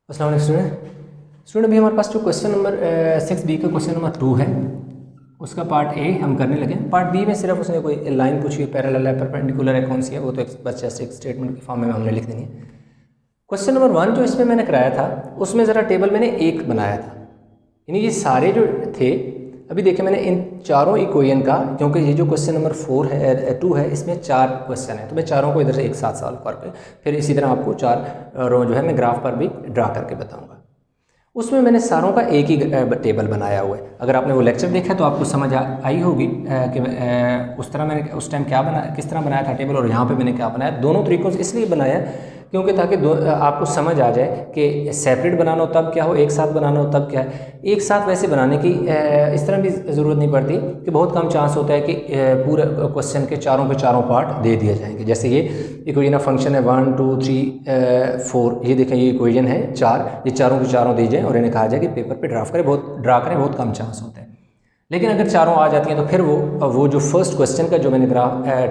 अस्सलाम वालेकुम स्टूडेंट अभी हमारे पास जो क्वेश्चन नंबर 6B का क्वेश्चन नंबर 2 है उसका पार्ट ए हम करने लगे। पार्ट बी में सिर्फ उसने कोई लाइन पूछी है, पैरेलल है, परपेंडिकुलर है, कौन सी है, वो तो एक बस जस्ट एक स्टेटमेंट के फॉर्म में हमने लिख देनी है। क्वेश्चन नंबर 1 जो इसमें मैंने कराया था उसमें ज़रा टेबल मैंने एक बनाया था, यानी ये सारे जो थे अभी देखिए मैंने इन चारों इक्वेशन का, क्योंकि ये जो क्वेश्चन नंबर 4 है 2 है इसमें 4 क्वेश्चन है तो मैं चारों को इधर से एक साथ सॉल्व करके फिर इसी तरह आपको 4 रो जो है मैं ग्राफ पर भी ड्रा करके बताऊंगा। उसमें मैंने सारों का एक ही टेबल बनाया हुआ है। अगर आपने वो लेक्चर देखा तो आपको समझ आई होगी कि उस तरह मैंने उस टाइम क्या बनाया, किस तरह बनाया था टेबल, और यहाँ पे मैंने क्या बनाया। दोनों तरीक़ों से इसलिए बनाया क्योंकि ताकि आपको समझ आ जाए कि सेपरेट बनाना हो तब क्या हो, एक साथ बनाना हो तब क्या है। एक साथ वैसे बनाने की इस तरह भी ज़रूरत नहीं पड़ती कि बहुत कम चांस होता है कि पूरे क्वेश्चन के चारों पार्ट दे दिए जाएंगे। जैसे ये इक्वेशन फंक्शन है 1 2 3 4, ये देखें ये इक्वेशन है 4, ये चारों के चारों दी जाए और इन्हें कहा जाए कि पेपर पे ड्रा करें, बहुत कम चांस होते हैं। लेकिन अगर चारों आ जाती हैं तो फिर वो जो फर्स्ट क्वेश्चन का जो मैंने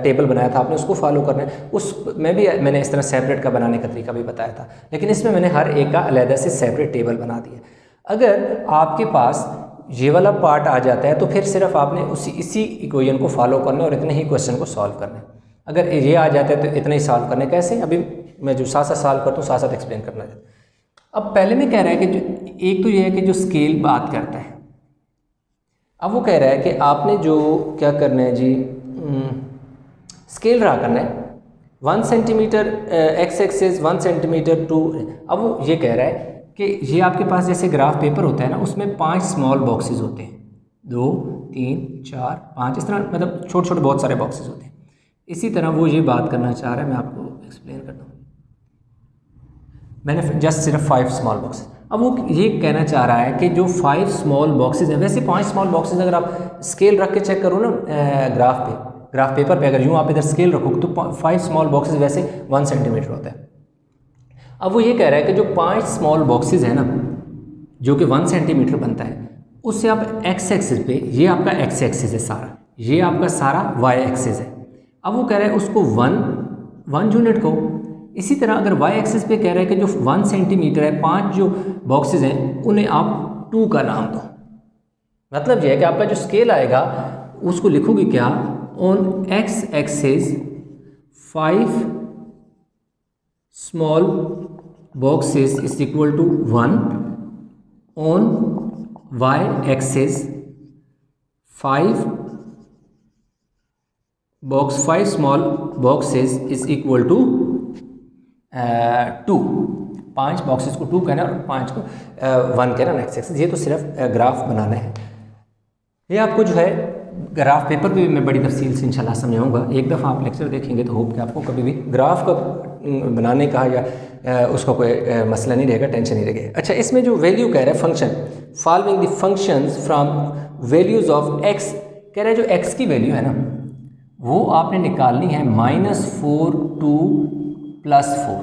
टेबल बनाया था आपने उसको फॉलो करना है। उस में भी मैंने इस तरह सेपरेट का बनाने का तरीका भी बताया था, लेकिन इसमें मैंने हर एक का अलग से सेपरेट टेबल बना दिया। अगर आपके पास ये वाला पार्ट आ जाता है तो फिर सिर्फ आपने इसी इक्वेशन को फॉलो करना है और इतने ही क्वेश्चन को सॉल्व करना है। अगर ये आ जाता है तो इतना ही सॉल्व करना है। कैसे, अभी मैं जो साथ साथ सॉल्व करता हूँ साथ साथ एक्सप्लेन करना है। अब पहले में कह रहा है कि एक तो ये है कि जो स्केल बात करता है, अब वो कह रहा है कि आपने जो क्या करना है जी, स्केल ड्रा करना है 1 centimetre x axis 1 centimetre two. अब वो ये कह रहा है कि ये आपके पास जैसे ग्राफ पेपर होता है ना, उसमें 5 स्मॉल बॉक्सेस होते हैं, 2 3 4 5, इस तरह मतलब छोटे छोटे बहुत सारे बॉक्सेस होते हैं। इसी तरह वो ये बात करना चाह रहा है, मैं आपको एक्सप्लेन करता हूँ। मैंने जस्ट सिर्फ 5 स्मॉल बॉक्सेस, अब वो ये कहना चाह रहा है कि जो 5 स्मॉल बॉक्सेस हैं, वैसे 5 स्मॉल बॉक्सेस अगर आप स्केल रख के चेक करो ना ग्राफ पेपर पे, अगर यूँ आप इधर स्केल रखो तो 5 स्मॉल बॉक्सेस वैसे 1 सेंटीमीटर होता है। अब वो ये कह रहा है कि जो 5 स्मॉल बॉक्सेस है ना जो कि 1 सेंटीमीटर बनता है, उससे आप एक्स एक्सिस पे, ये आपका एक्स एक्सिस है सारा, ये आपका सारा वाई एक्सिस है। अब वो कह रहा है उसको 1 यूनिट को। इसी तरह अगर वाई एक्सिस पे कह रहा है कि जो 1 सेंटीमीटर है, 5 जो बॉक्सेस हैं उन्हें आप 2 का नाम दो। मतलब यह है कि आपका जो स्केल आएगा उसको लिखोगे क्या, on x axis 5 small boxes is equal to 1, on y axis 5 small boxes is equal to 2। 5 boxes को 2 कहना है और 5 को 1 कहना नेक्स्ट एक्सिस। ये तो सिर्फ ग्राफ बनाना है। ये आपको जो है ग्राफ पेपर पे भी मैं बड़ी तफसील से इंशाल्लाह समझाऊंगा। एक दफ़ा आप लेक्चर देखेंगे तो होप कि आपको कभी भी ग्राफ का बनाने का या उसका कोई मसला नहीं रहेगा, टेंशन नहीं रहेगा। अच्छा, इसमें जो वैल्यू कह रहा है function, following the functions from values of x, कह रहा है जो एक्स की वैल्यू है ना वो आपने निकालनी है -4 2 +4।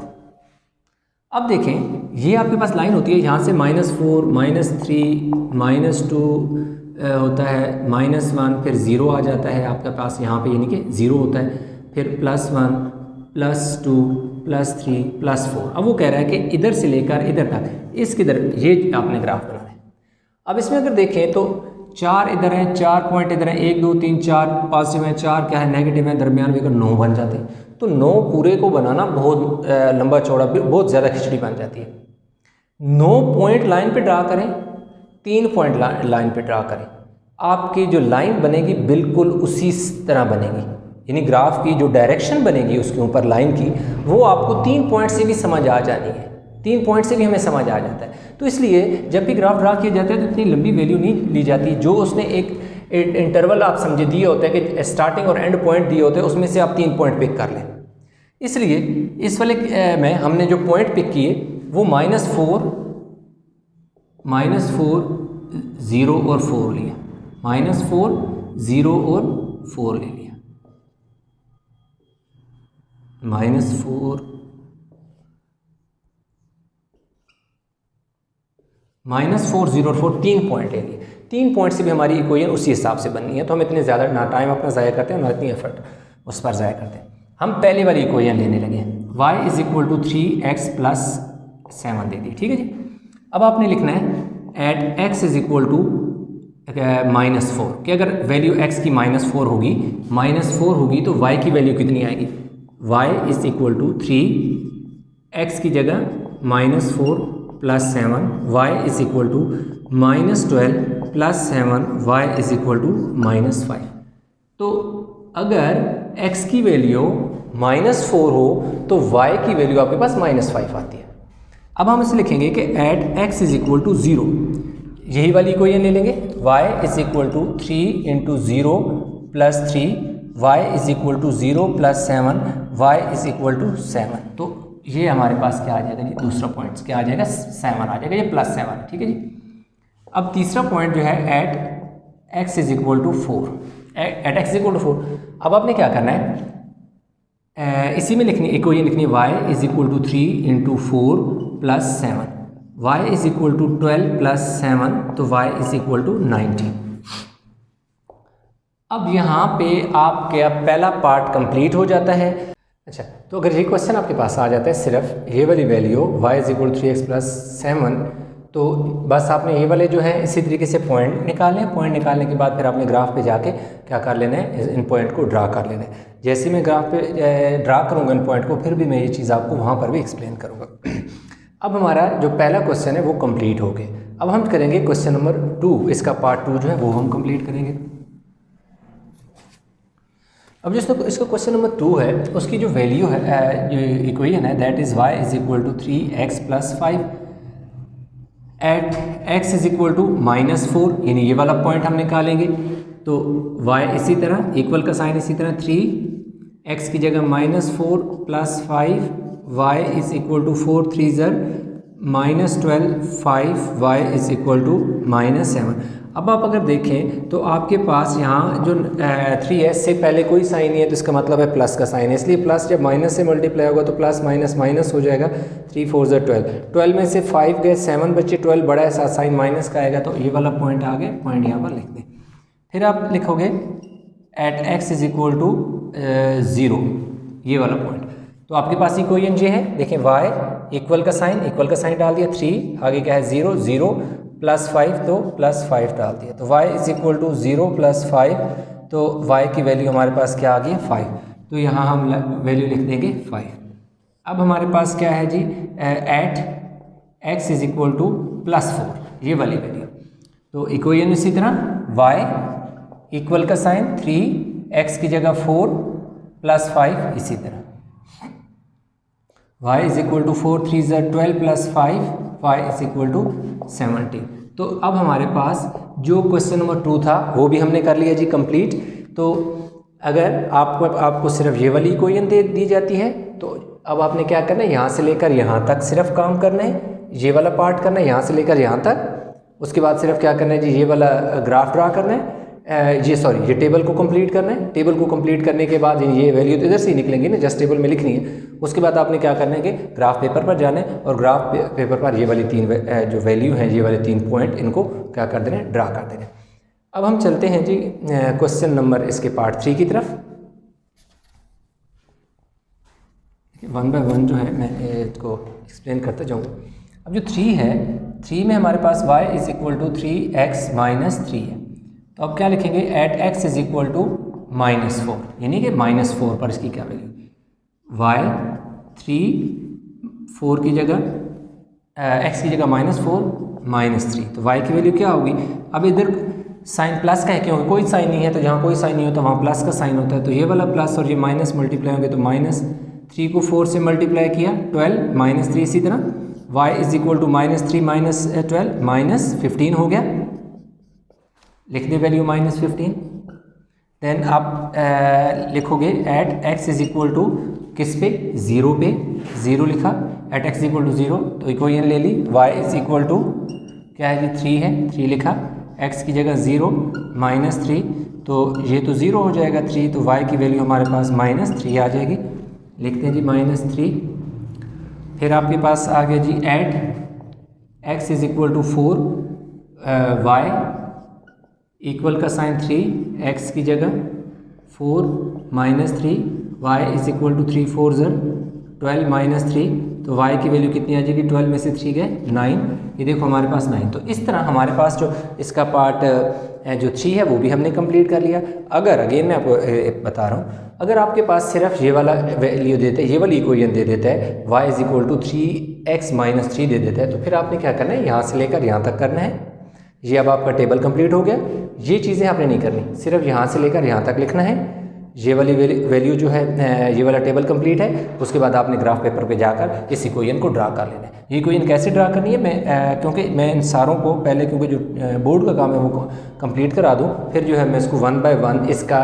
अब देखें ये आपके पास लाइन होती है, यहाँ से -4 -3 -2 होता है, -1, फिर 0 आ जाता है आपके पास यहाँ पे, यानी कि 0 होता है, फिर +1 +2 +3 +4। अब वो कह रहा है कि इधर से लेकर इधर तक इसकी इधर ये आपने ग्राफ बनाना है। अब इसमें अगर देखें तो 4 इधर हैं, 4 पॉइंट इधर हैं, 1 2 3 4 पॉजिटिव है, 4 क्या है नेगेटिव है, दरमियान में 9 बन जाते हैं। तो 9 पूरे को बनाना बहुत लंबा चौड़ा, बहुत ज़्यादा खिचड़ी बन जाती है। 9 पॉइंट लाइन पे ड्रा करें, 3 पॉइंट लाइन पे ड्रा करें, आपकी जो लाइन बनेगी बिल्कुल उसी तरह बनेगी, यानी ग्राफ की जो डायरेक्शन बनेगी उसके ऊपर लाइन की, वो आपको 3 पॉइंट से भी समझ आ जानी है। 3 पॉइंट से भी हमें समझ आ जाता है। तो इसलिए जब भी ग्राफ ड्रा किया जाता है तो इतनी लंबी वैल्यू नहीं ली जाती। जो उसने एक इंटरवल आप समझे दिए होते हैं कि स्टार्टिंग और एंड पॉइंट दिए होते हैं, उसमें से आप 3 पॉइंट पिक कर लें। इसलिए इस वाले में हमने जो पॉइंट पिक किए वो -4 0 और 4 लिया, -4 0 और 4 ले लिया, -4 0 और 4, 3 पॉइंट ले लिए। 3 पॉइंट से भी हमारी इक्वेशन उसी हिसाब से बननी है। तो हम इतने ज़्यादा ना टाइम अपना ज़ाया करते हैं ना इतनी एफर्ट उस पर ज़ाया करते हैं। हम पहली वाली इक्वेशन लेने लगे, y = 3x + 7 दे दी, ठीक है जी। अब आपने लिखना है at x is equal to -4 कि अगर वैल्यू x की -4 होगी, -4 होगी तो y की वैल्यू कितनी आएगी? y is equal to 3, x की जगह -4 + 7, y is equal to -12 + 7, y is equal to -5। तो अगर x की वैल्यू -4 हो तो y की वैल्यू आपके पास -5 आती है। अब हम इसे लिखेंगे कि at x is equal to 0, यही वाली इक्वेशन ले लेंगे, y is equal to 3 × 0 + 3, y is equal to 0 + 7, y is equal to 7। तो ये हमारे पास क्या आ जाएगा जी? दूसरा पॉइंट क्या आ जाएगा? 7 आ जाएगा, ये +7, ठीक है जी। अब तीसरा पॉइंट जो है at x is equal to 4, at x is equal to 4। अब आपने क्या करना है, इसी में लिखनी इक्वेशन लिखनी है y is equal to 3 × 4 + 7, y is equal to 12 + 7, तो y इज इक्वल टू 19। अब यहाँ पे आपका पहला पार्ट कंप्लीट हो जाता है। अच्छा, तो अगर ये क्वेश्चन आपके पास आ जाता है सिर्फ ये वाली value y is equal to 3x + 7, तो बस आपने ये वाले जो है इसी तरीके से पॉइंट निकालें। पॉइंट निकालने के बाद फिर आपने ग्राफ पे जाके क्या कर लेना है, इन पॉइंट को ड्रा कर लेना है। जैसे मैं ग्राफ पे ड्रा करूँगा इन पॉइंट को, फिर भी मैं ये चीज़ आपको वहाँ पर भी एक्सप्लेन करूँगा। अब हमारा जो पहला क्वेश्चन है वो कंप्लीट हो गया। अब हम करेंगे क्वेश्चन नंबर 2, इसका पार्ट 2 जो है वो हम कंप्लीट करेंगे। अब जो इसका क्वेश्चन नंबर 2 है, उसकी जो वैल्यू है, जो इक्वेशन है, that is y is equal to 3x + 5 at x is equal to -4, यानी ये वाला पॉइंट हम निकालेंगे। तो y इसी तरह, इक्वल का साइन इसी तरह, 3 x की जगह -4 + 5, y इज इक्वल टू 4 3 ज़र -12 5, y इज इक्वल टू -7। अब आप अगर देखें तो आपके पास यहाँ जो 3 है, इससे पहले कोई साइन नहीं है, तो इसका मतलब है प्लस का साइन है, इसलिए प्लस जब माइनस से मल्टीप्लाई होगा तो प्लस माइनस माइनस हो जाएगा। 3 4 ज़र 12, 12 में से 5 गए, 7 बच्चे, 12 बड़ा है, साथ साइन माइनस का आएगा, तो ये वाला पॉइंट आ गया, पॉइंट यहाँ पर लिख दें। फिर आप लिखोगे at x is equal to 0, ये वाला पॉइंट। तो आपके पास इक्वेशन ये है, देखें y इक्वल का साइन डाल दिया, 3 आगे क्या है 0 0 + 5, तो +5 डाल दिया, तो y इज इक्वल टू 0 + 5, तो y की वैल्यू हमारे पास क्या आ गई 5, तो यहाँ हम वैल्यू लिख देंगे 5। अब हमारे पास क्या है जी, at x is equal to +4, ये वाली वैल्यू। तो इक्वेशन इसी तरह y इक्वल का साइन, 3 x की जगह 4 + 5, इसी तरह y इज इक्वल टू 4 3 ज़र 12 + 5, y इज इक्वल टू 17। तो अब हमारे पास जो क्वेश्चन नंबर 2 था वो भी हमने कर लिया जी कंप्लीट। तो अगर आपको सिर्फ ये वाली इक्वेशन दी जाती है, तो अब आपने क्या करना है, यहाँ से लेकर यहाँ तक सिर्फ काम करना है, ये वाला पार्ट करना है यहाँ से लेकर यहाँ तक। उसके बाद सिर्फ क्या करना है जी, ये वाला ग्राफ ड्रा करना है, ये टेबल को कंप्लीट करना है। टेबल को कंप्लीट करने के बाद ये वैल्यू तो इधर से ही निकलेंगी ना, जस्ट टेबल में लिखनी है। उसके बाद आपने क्या करना है कि ग्राफ पेपर पर जाना है, और ग्राफ पेपर पर ये वाली 3 जो वैल्यू हैं, ये वाले 3 पॉइंट, इनको क्या कर देना है, ड्रा कर देना है। अब हम चलते हैं जी क्वेश्चन नंबर इसके पार्ट 3 की तरफ। 1 बाय 1 जो है मैं इसको एक्सप्लेन करता जाऊँगा। अब जो 3 है, 3 में हमारे पास y is equal to 3x - 3 है, तो अब क्या लिखेंगे, at x is equal to -4, यानी कि -4 पर इसकी क्या वैल्यू, y 3 4 की जगह x की जगह -4 -3, तो y की वैल्यू क्या होगी। अब इधर साइन प्लस का है, क्योंकि कोई साइन नहीं है, तो जहाँ कोई साइन नहीं होता वहाँ प्लस का साइन होता है, तो ये वाला प्लस और ये माइनस मल्टीप्लाई होंगे, तो -3 को 4 से मल्टीप्लाई किया 12 -3, इसी तरह y इज इक्वल टू -3 - 12 -15 हो गया, लिख दे वैल्यू -15। देन आप लिखोगे at x is equal to किस पे, 0 पे, 0 लिखा, एट x इक्वल टू 0, तो इक्वेशन ले ली, y इज इक्वल टू क्या है जी 3 है, 3 लिखा, x की जगह 0 -3, तो ये तो 0 हो जाएगा 3, तो y की वैल्यू हमारे पास -3 आ जाएगी, लिखते हैं जी -3। फिर आपके पास आ गया जी at x is equal to 4, y equal का साइन 3, x की जगह 4 -3, y इज इक्वल टू 3 4 ज़र 12 माइनस 3, तो y की वैल्यू कितनी आ जाएगी, 12 में से 3 गए 9, ये देखो हमारे पास 9। तो इस तरह हमारे पास जो इसका पार्ट जो 3 है वो भी हमने कंप्लीट कर लिया। अगर अगेन मैं आपको बता रहा हूँ, अगर आपके पास सिर्फ ये वाला वैल्यू देते, ये वाली इक्वेशन दे देता है y is equal to 3x minus 3 दे देता है, तो फिर आपने क्या करना है, यहाँ से लेकर यहाँ तक करना है। ये अब आपका टेबल कंप्लीट हो गया। ये चीज़ें आपने नहीं करनी, सिर्फ यहाँ से लेकर यहाँ तक लिखना है। ये वाली वैल्यू जो है, ये वाला टेबल कंप्लीट है। उसके बाद आपने ग्राफ पेपर पे जाकर इस इक्वेशन को ड्रा कर लेना है। ये इक्वेशन कैसे ड्रा करनी है, मैं क्योंकि मैं इन सारों को पहले, क्योंकि जो बोर्ड का काम है वो कंप्लीट करा दूँ, फिर जो है मैं इसको 1 बाय 1 इसका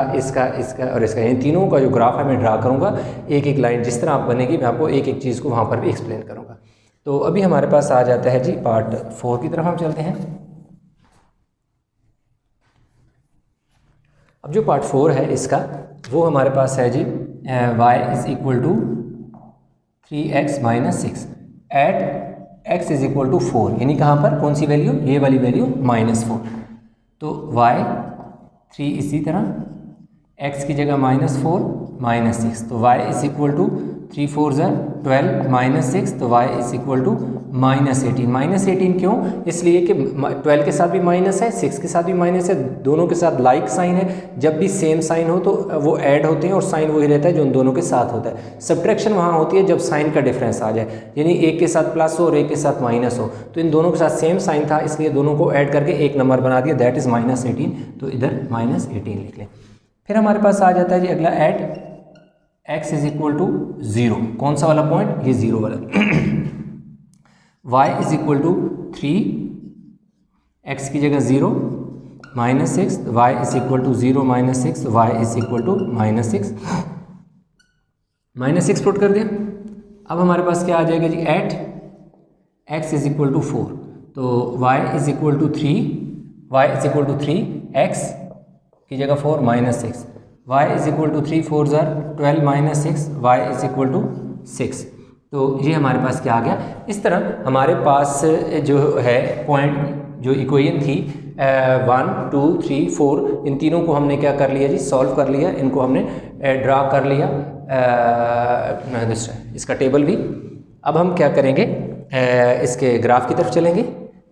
और इसका, इन तीनों का जो ग्राफ है मैं ड्रा करूँगा। एक एक लाइन जिस तरह आप बनेगी, मैं आपको एक एक चीज़ को वहाँ पर भी एक्सप्लेन करूँगा। तो अभी हमारे पास आ जाता है जी पार्ट 4 की तरफ हम चलते हैं। अब जो पार्ट 4 है इसका, वो हमारे पास है जी y is equal to 3x minus 6 at x is equal to 4, यानी कहाँ पर, कौन सी वैल्यू, ये वाली वैल्यू -4। तो y 3 इसी तरह, x की जगह -4 -6, तो y इज़ इक्वल टू 3 4 12 -6, तो y इज़ इक्वल टू -18। -18 क्यों, इसलिए कि 12 के साथ भी माइनस है, 6 के साथ भी माइनस है, दोनों के साथ लाइक साइन है। जब भी सेम साइन हो तो वो ऐड होते हैं और साइन वही रहता है जो उन दोनों के साथ होता है। सब्ट्रैक्शन वहाँ होती है जब साइन का डिफरेंस आ जाए, यानी एक के साथ प्लस हो और एक के साथ माइनस हो। तो इन दोनों के साथ सेम साइन था, इसलिए दोनों को ऐड करके एक नंबर बना दिया, दैट इज़ -18। तो इधर -18 लिख लें। फिर हमारे पास आ जाता है जी अगला, at x is equal to 0, कौन सा वाला पॉइंट, ये 0 वाला। y is equal to 3, x की जगह 0 -6, y is equal to 0 -6, y is equal to -6, -6 put कर दिया। अब हमारे पास क्या आ जाएगा जी, at x is equal to 4, तो y is equal to 3, y is equal to 3, x की जगह 4 -6, y is equal to 3 4 12 -6, y is equal to 6। तो ये हमारे पास क्या आ गया। इस तरह हमारे पास जो है पॉइंट, जो इक्वेशन थी 1 2 3 4, इन तीनों को हमने क्या कर लिया जी, सॉल्व कर लिया, इनको हमने ड्रा कर लिया, इसका टेबल भी। अब हम क्या करेंगे, इसके ग्राफ की तरफ चलेंगे।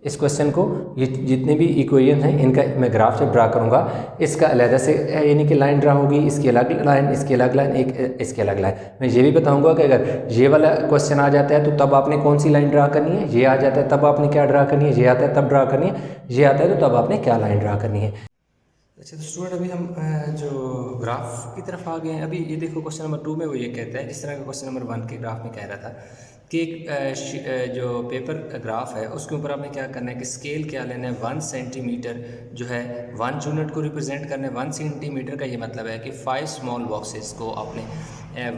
इस क्वेश्चन को, ये जितने भी इक्वेशन हैं इनका मैं ग्राफ जब ड्रा करूँगा, इसका अलग से यानी कि लाइन ड्रा होगी, इसकी अलग लाइन, इसकी अलग लाइन, एक इसकी अलग लाइन। मैं ये भी बताऊँगा कि अगर ये वाला क्वेश्चन आ जाता है तो तब आपने कौन सी लाइन ड्रा करनी है, ये आ जाता है तब आपने क्या ड्रा करनी है, ये आता है तब ड्रा करनी है, ये आता है तो तब आपने क्या लाइन ड्रा करनी है। अच्छा, तो स्टूडेंट अभी हम जो ग्राफ की तरफ आ गए हैं। अभी ये देखो क्वेश्चन नंबर 2 में वो ये कहता है, इस तरह का क्वेश्चन नंबर 1 के ग्राफ में कह रहा था कि एक जो पेपर ग्राफ है उसके ऊपर आपने क्या करना है कि स्केल क्या लेना है, 1 सेंटीमीटर जो है 1 यूनिट को रिप्रेजेंट करना है। 1 सेंटीमीटर का ये मतलब है कि 5 स्मॉल बॉक्सेस को आपने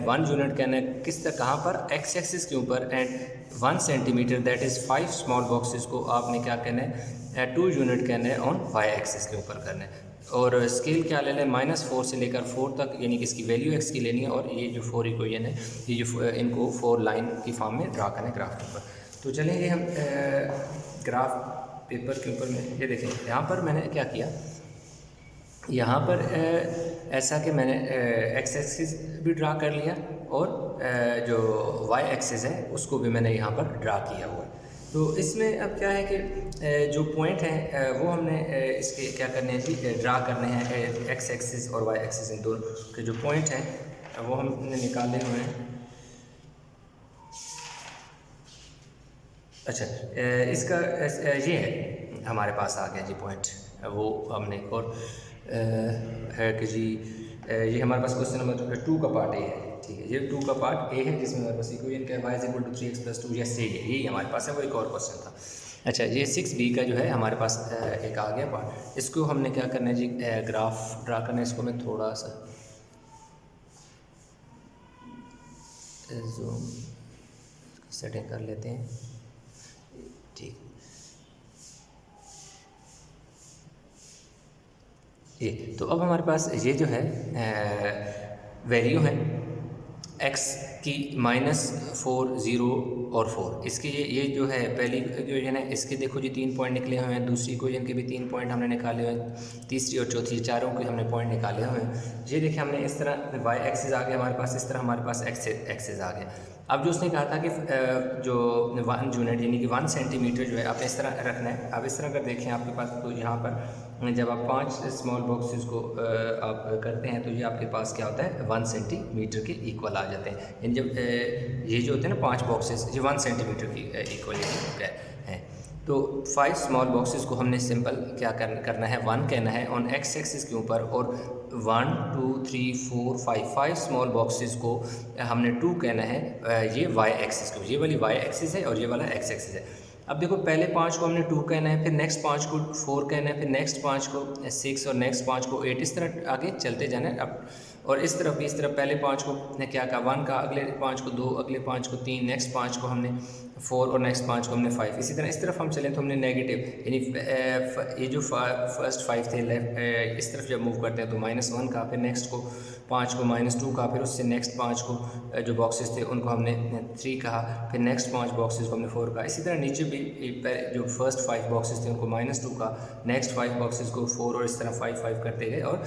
1 यूनिट कहना है, किस तरह, कहाँ पर, एक्स एक्सिस के ऊपर, and 1 centimetre that is 5 small boxes को आपने क्या कहना है, 2 यूनिट कहना है ऑन वाई एक्सिस के ऊपर करना है। और स्केल क्या लेना है, -4 से लेकर 4 तक, यानी कि इसकी वैल्यू x की लेनी है। और ये जो 4 इक्वेशन है, ये जो इनको 4 लाइन की फॉर्म में ड्रा करना है ग्राफ के ऊपर। तो चलेंगे हम ग्राफ पेपर के ऊपर में। ये देखें, यहाँ पर मैंने क्या किया, यहाँ पर ऐसा कि मैंने x एक्सिस भी ड्रा कर लिया और जो y एक्सिस है उसको भी मैंने यहाँ पर ड्रा किया हुआ है। तो इसमें अब क्या है कि जो पॉइंट हैं वो हमने इसके क्या करने हैं जी, ड्रा करने हैं। एक्स एक्सिस और वाई एक्सिस, इन दोनों के जो पॉइंट हैं वो हमने निकाले हुए हैं। अच्छा, इसका ये है हमारे पास आ गया जी पॉइंट, वो हमने और है कि जी ये हमारे पास क्वेश्चन नंबर 2 का पार्ट ए है। ठीक है, ये 2 का पार्ट ए है जिसमें हमारे पास इक्वेशन क्या है, y equal to 3x plus 2, yes यही हमारे पास है, वो एक और क्वेश्चन था। अच्छा, ये 6b का जो है हमारे पास एक आ गया पार्ट। इसको हमने क्या करना है जी, ग्राफ ड्रा करना है। इसको मैं थोड़ा सा जूम सेटिंग कर लेते हैं। ठीक, ये तो अब हमारे पास ये जो है वैल्यू है x की -4 0 और 4। इसके ये जो है पहली इक्वेशन है, इसके देखो जी 3 पॉइंट निकले हुए हैं। दूसरी इक्वेशन के भी 3 पॉइंट हमने निकाले हुए हैं। तीसरी और चौथी, चारों के हमने पॉइंट निकाले हुए हैं। ये देखिए, हमने इस तरह y एक्सिस आ गया हमारे पास, इस तरह हमारे पास x एक्सिस आ गया। अब जो उसने कहा था कि जो 1 यूनिट यानी कि 1 सेंटीमीटर जो है आपने इस तरह रखना है। अब इस तरह अगर देखें आपके पास, तो यहाँ पर जब आप 5 स्मॉल बॉक्सेस को आप करते हैं तो ये आपके पास क्या होता है 1 सेंटीमीटर के इक्वल आ जाते हैं। यानी जब ये जो होते हैं ना 5 बॉक्सेस, ये 1 सेंटीमीटर की इक्वल हैं। तो 5 स्मॉल बॉक्सेस को हमने सिंपल क्या करना है 1 कहना है ऑन एक्स एक्सिस के ऊपर, और 1 2 3 4 5 स्मॉल बॉक्सेस को हमने 2 कहना है ये वाई एक्सिस को। ये वाली वाई एक्सिस है और ये वाला एक्स एक्सिस है। अब देखो पहले 5 को हमने 2 कहना है, फिर नेक्स्ट 5 को 4 कहना है, फिर नेक्स्ट 5 को 6 और नेक्स्ट 5 को 8, इस तरह आगे चलते जाना है। अब और इस तरफ पहले 5 को ने क्या कहा 1 का, अगले 5 को 2, अगले 5 को 3, नेक्स्ट 5 को हमने 4 और नेक्स्ट 5 को हमने 5। इसी तरह इस तरफ हम चलें तो हमने नेगेटिव यानी ये जो फर्स्ट 5 थे लेफ्ट इस तरफ जब मूव करते हैं तो -1 का, फिर नेक्स्ट को 5 को -2 का, फिर उससे नेक्स्ट 5 को जो बॉक्सेस थे उनको हमने 3 कहा, फिर नेक्स्ट 5 बॉक्सेस को हमने 4 कहा। इसी तरह नीचे भी जो फर्स्ट 5 बॉक्सेस थे उनको -2 का, नेक्स्ट 5 बॉक्सेस को 4 और इस तरह 5 करते गए और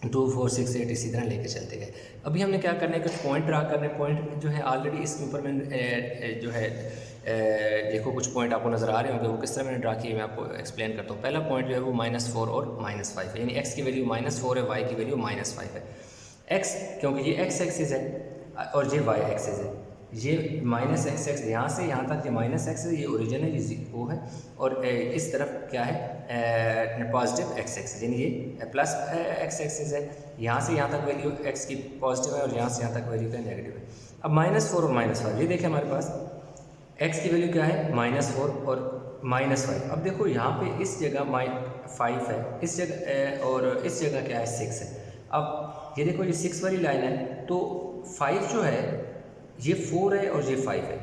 2 4 6 8 इसी तरह लेके चलते गए। अभी हमने क्या करना है कुछ पॉइंट ड्रा करने। पॉइंट जो है ऑलरेडी इसके ऊपर मैंने जो है देखो कुछ पॉइंट आपको नज़र आ रहे होंगे, वो किस तरह मैंने ड्रा किए मैं आपको एक्सप्लेन करता हूँ। पहला पॉइंट जो है वो -4 और -5 है, यानी x की वैल्यू -4 है, y की वैल्यू -5 है। x क्योंकि ये x एक्सिस है और ये y एक्सिस है, ये -x यहाँ से यहाँ तक ये -x है, ये ओरिजिन है, ये वो है, और इस तरफ क्या है पॉजिटिव x एक्सिस, यानी ये प्लस x एक्सिस है। यहाँ से यहाँ तक वैल्यू x की पॉजिटिव है और यहाँ से यहाँ तक वैल्यू क्या नेगेटिव है। अब -4 और -5 ये देखें हमारे पास x की वैल्यू क्या है -4 और -5। अब देखो यहाँ पे इस जगह 5 है, इस जगह और इस जगह क्या है 6 है। अब ये देखो ये 6 वाली लाइन है, तो 5 जो है ये 4 है और ये 5 है,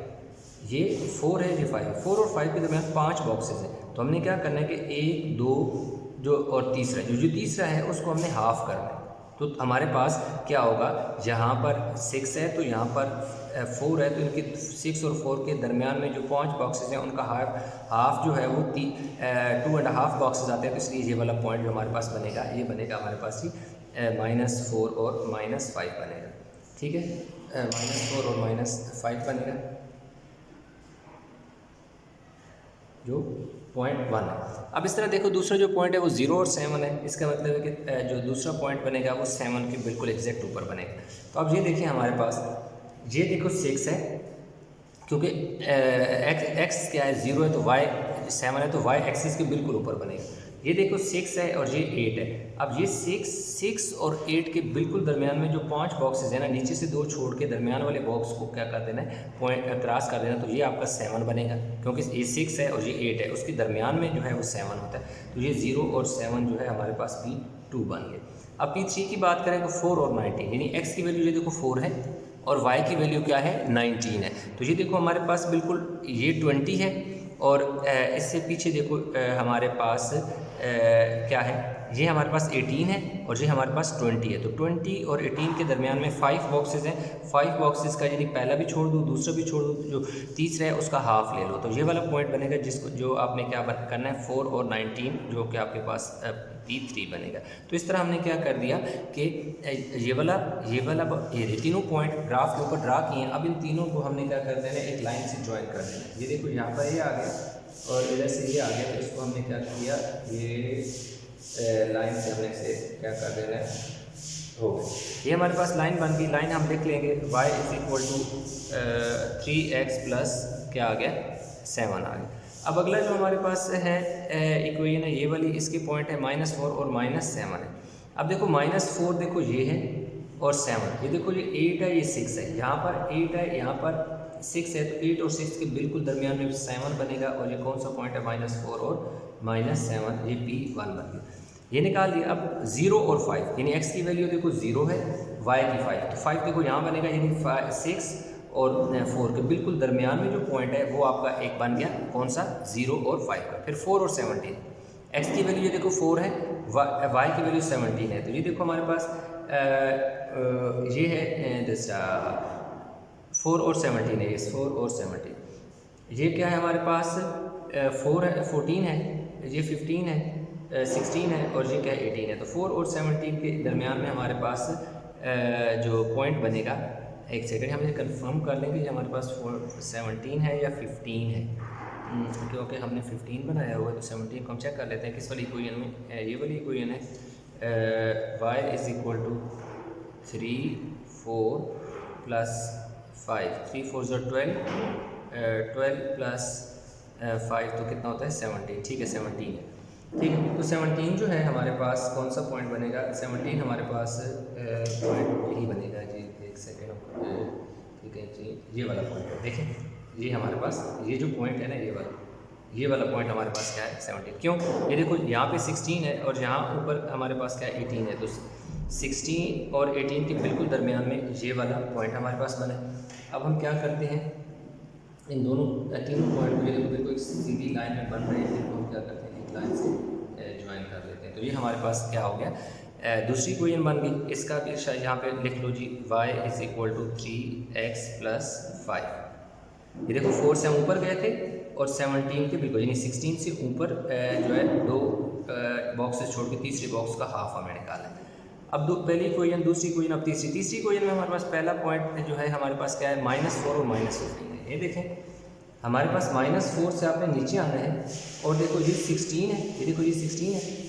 ये 4 है ये 5 है। 4 और 5 के दरमियान 5 बॉक्सेस हैं, तो हमने क्या करना है कि 1 2 जो और तीसरा जो तीसरा है उसको हमने हाफ करना है। तो हमारे पास क्या होगा, यहाँ पर 6 है तो यहाँ पर 4 है, तो इनके 6 और 4 के दरमियान में जो 5 बॉक्सेस हैं उनका हाफ जो है वो 2.5 बॉक्सेस आते हैं। तो इसलिए ये वाला पॉइंट जो हमारे पास बनेगा ये बनेगा हमारे पास ही -4 और -5 बनेगा। ठीक है, -4 और -5 बनेगा जो पॉइंट 1 है। अब इस तरह देखो दूसरा जो पॉइंट है वो 0 और 7 है। इसका मतलब है कि जो दूसरा पॉइंट बनेगा वो 7 के बिल्कुल एग्जैक्ट ऊपर बनेगा। तो अब ये देखिए हमारे पास ये देखो 6 है, क्योंकि x क्या है 0 है तो y 7 है, तो y एक्सिस के बिल्कुल ऊपर बनेगा। ये देखो 6 है और ये 8 है। अब ये 6 और 8 के बिल्कुल दरमियान में जो 5 बॉक्सेस है ना, नीचे से 2 छोड़ के दरमियान वाले बॉक्स को क्या कर देना है पॉइंट क्रॉस कर देना, तो ये आपका 7 बनेगा, क्योंकि ये 6 है और ये 8 है, उसके दरमियान में जो है वो 7 होता है। तो ये 0 और 7 जो है हमारे पास P2 बन गए। अब P3 की बात करें तो 4 और 19, यानी x की वैल्यू ये देखो 4 है और y की वैल्यू क्या है 19 है। तो ये देखो हमारे पास बिल्कुल ये 20 है और इससे पीछे देखो हमारे पास क्या है, ये हमारे पास 18 है और ये हमारे पास 20 है। तो 20 और 18 के दरमियान में 5 बॉक्सेस हैं। 5 बॉक्सेस का यानी पहला भी छोड़ दो, दूसरा भी छोड़ दो, जो तीसरा है उसका हाफ ले लो, तो ये वाला पॉइंट बनेगा जिसको जो आपने क्या करना है 4 और 19 जो कि आपके पास P3 बनेगा। तो इस तरह हमने क्या कर दिया कि ये वाला ये तीनों पॉइंट ग्राफ के ऊपर ड्रा किए हैं। अब इन तीनों को हमने क्या कर देना है एक लाइन से ज्वाइन कर देना। ये देखो यहाँ पर ये आ गया और इधर से ये आ गया, तो इसको हमने क्या किया ये लाइन से हमने इसे क्या कर देना है हो गया। ये हमारे पास लाइन बन गई। लाइन हम लिख लेंगे y = 3x प्लस क्या आ गया 7 आ गया। अब अगला जो हमारे पास है इक्वेशन है ये वाली, इसके पॉइंट है -4 और -7 है। अब देखो -4 देखो ये है और 7 ये देखो ये 8 है ये 6 है, यहाँ पर 8 है यहाँ पर 6 है, तो 8 और 6 के बिल्कुल दरमियान में 7 बनेगा। और ये कौन सा पॉइंट है -4 और -7, ये P1 बन गया। ये निकाल दिया। अब 0 और 5 यानी x की वैल्यू देखो 0 है, y की 5, तो 5 देखो यहाँ बनेगा, यानी 6 और 4 के बिल्कुल दरमियान में जो पॉइंट है वो आपका एक बन गया, कौन सा 0 और 5 का। फिर 4 और 17, x की वैल्यू ये देखो 4 है, y की वैल्यू 17 है। तो ये देखो हमारे पास ये है दूसरा 4 और 17 है, ये 4 और 17। ये क्या है हमारे पास 14 है, ये 15 है, 16 है और ये क्या है 18 है। तो 4 और 17 के दरमियान में हमारे पास जो पॉइंट बनेगा एक सेकंड, हम ये कंफर्म कर लेंगे कि हमारे पास 17 है या 15 है, क्योंकि हमने 15 बनाया हुआ है तो 17 को हम चेक कर लेते हैं किस वाली इक्वेशन में। ये वाली इक्वेशन है y is equal to 3 4 plus 5, 3 4 ज़ो 12, 12 प्लस 5 तो कितना होता है 17, ठीक है 17 है, ठीक है। तो 17 जो है हमारे पास कौन सा पॉइंट बनेगा, 17 हमारे पास पॉइंट यही बनेगा जी, एक सेकेंड, ठीक है जी, ये वाला पॉइंट है, देखें ये हमारे पास ये जो पॉइंट है ना, ये वाला पॉइंट हमारे पास क्या है 17, क्यों, ये देखो यहाँ पे 16 है और यहाँ ऊपर हमारे पास क्या है 18 है, तो 16 और 18 के बिल्कुल दरमियान में ये वाला पॉइंट हमारे पास बना है। अब हम क्या करते हैं, इन दोनों तीनों पॉइंट को बिल्कुल एक सीधी लाइन में बन रहे हैं, जिनको हम क्या करते हैं एक लाइन से ज्वाइन कर लेते हैं। तो ये हमारे पास क्या हो गया, दूसरी इक्वेशन बन गई। इसका भी शायद यहाँ पे लिख लो जी, y is equal to 3x plus 5। ये देखो 4 से हम ऊपर गए थे और 17 के बिल्कुल यानी 16 से ऊपर जो है 2 बॉक्सेस छोड़ के तीसरे बॉक्स का हाफ हमें निकाला है। अब पहली इक्वेशन, दूसरी इक्वेशन, अब तीसरी इक्वेशन में हमारे पास पहला पॉइंट जो है हमारे पास क्या है -4 और -15 है। ये देखें हमारे पास -4 से आपने नीचे आना है और देखो ये 16 है, ये देखो ये 16 है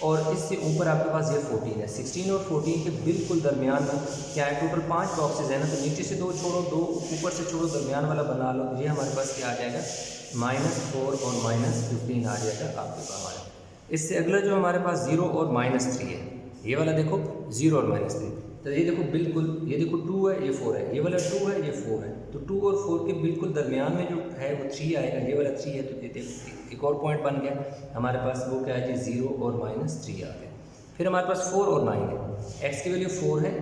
और इससे ऊपर आपके पास ये 14 है। 16 और 14 के बिल्कुल दरमियान में क्या है, टोटल 5 बॉक्सेज है ना, तो नीचे से 2 छोड़ो, 2 ऊपर से छोड़ो, दरमियान वाला बना लो, ये हमारे पास क्या आ जाएगा -4 और -15 आ जाएगा आपके पास हमारा। इससे अगला जो हमारे पास 0 और -3 है, ये वाला देखो 0 और -3, तो ये देखो बिल्कुल, ये देखो 2 है, ये 4 है, ये वाला 2 है, ये 4 है, तो 2 और 4 के बिल्कुल दरमियान में जो है वो 3 आएगा, ये वाला 3 है, तो एक और पॉइंट बन गया हमारे पास, वो क्या है जी 0 और -3 आ गया। फिर हमारे पास 4 और 9 है, x की वैल्यू 4 है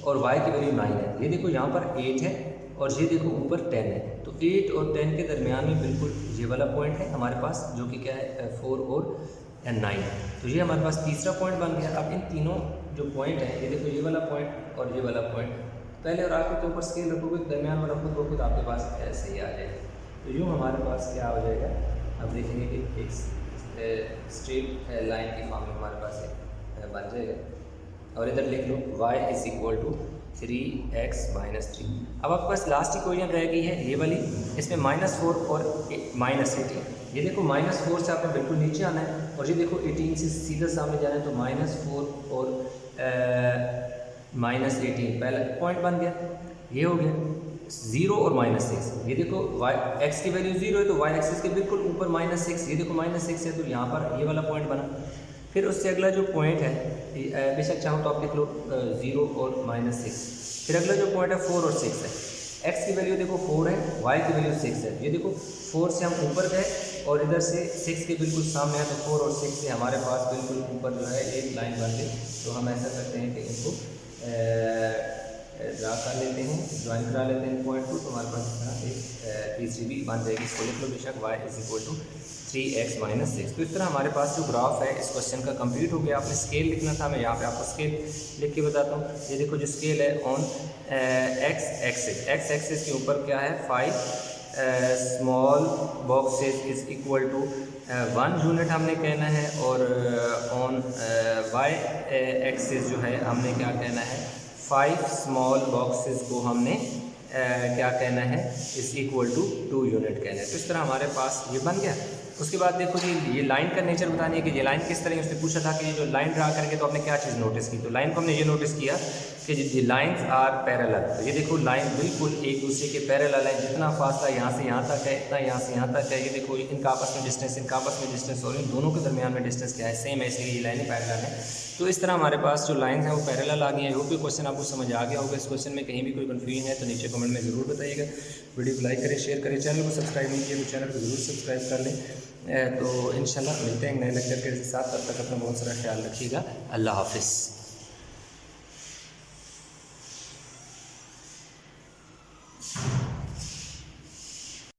और y की वैल्यू 9 है। ये देखो यहाँ पर 8 है और ये देखो ऊपर 10 है, तो 8 और 10 के दरमियान में बिल्कुल ये वाला पॉइंट है हमारे पास, जो कि क्या है 4 और 9, तो ये हमारे पास तीसरा पॉइंट बन गया। अब इन तीनों जो पॉइंट है, ये देखो ये वाला पॉइंट और ये वाला पॉइंट, पहले और आखिर के ऊपर स्केल रखोगे, दरमियान वाला खुद ब खुद आपके पास ऐसे ही आ जाएगा। तो यूँ हमारे पास क्या हो जाएगा, अब देखेंगे कि एक स्ट्रेट लाइन की फॉर्म में हमारे पास बन जाएगा। और इधर लिख लो y is equal to 3x -3। अब आपके पास लास्ट इक्वेशन रह गई है ये वाली, इसमें -4 और -18। ये देखो -4 से आपने बिल्कुल नीचे आना है और ये देखो 18 से सीधा सामने जाना है, तो -4 और -18 पहला पॉइंट बन गया, ये हो गया 0 और -6। ये देखो x की वैल्यू 0 है तो y एक्सिस के बिल्कुल ऊपर -6, ये देखो -6 है, तो यहाँ पर ये वाला पॉइंट बना। फिर उससे अगला जो पॉइंट है, बेशक चाहो तो आप लिख लो 0 और -6। फिर अगला जो पॉइंट है 4 और 6 है, x की वैल्यू देखो 4 है, y की वैल्यू 6 है। ये देखो 4 से हम ऊपर गए और इधर से 6 के बिल्कुल सामने है, तो 4 और 6 से हमारे पास बिल्कुल ऊपर जो है एक लाइन बन गई। तो हम ऐसा करते हैं कि इनको ड्रा कर लेते हैं, ज्वाइन करा लेते हैं पॉइंट को, तो हमारे पास एक तीसरी भी बन जाएगी। इसको लिख लो बेशक y is equal to 3x -6। तो इस तरह हमारे पास जो ग्राफ है इस क्वेश्चन का कंप्लीट हो गया। आपने स्केल लिखना था, मैं यहाँ पे आपको स्केल लिख के बताता हूँ। ये देखो जो स्केल है ऑन x एक्सिस के ऊपर क्या है 5 small boxes is equal to 1 unit हमने कहना है, और ऑन y एक्सिस जो है हमने क्या कहना है 5 स्मॉल बॉक्सेस को हमने क्या कहना है इज़ इक्वल टू 2 यूनिट कहना है। तो इस तरह हमारे पास ये बन गया। उसके बाद देखो जी ये लाइन का नेचर बतानी है कि ये लाइन किस तरह, उसने पूछा था कि ये जो लाइन ड्रा करेंगे तो आपने क्या चीज़ नोटिस की, तो लाइन को हमने ये नोटिस किया कि ये लाइंस आर पैरेलल। तो ये देखो लाइन बिल्कुल एक दूसरे के पैरेलल है, जितना फासला यहाँ से यहाँ तक है इतना यहाँ से यहाँ तक है। ये देखो इनका आपस में डिस्टेंस, इनका आपस में डिस्टेंस, और इन दोनों के दरमियान में डिस्टेंस क्या है सेम है, इसलिए ये लाइनें पैरेलल है। तो इस तरह हमारे पास जो लाइन्स हैं वो पैरेलल आ गई हैं। होप ये क्वेश्चन आपको समझ आ गया होगा। इस क्वेश्चन में कहीं भी कोई कन्फ्यूजन है तो नीचे कमेंट में ज़रूर बताइएगा। वीडियो को लाइक करें, शेयर करें, चैनल को सब्सक्राइब नहीं किया तो चैनल को ज़रूर सब्सक्राइब कर लें। तो इंशाल्लाह मिलते हैं नए लेक्चर के साथ, तब तक अपना बहुत सारा ख्याल रखिएगा। अल्लाह हाफिज़।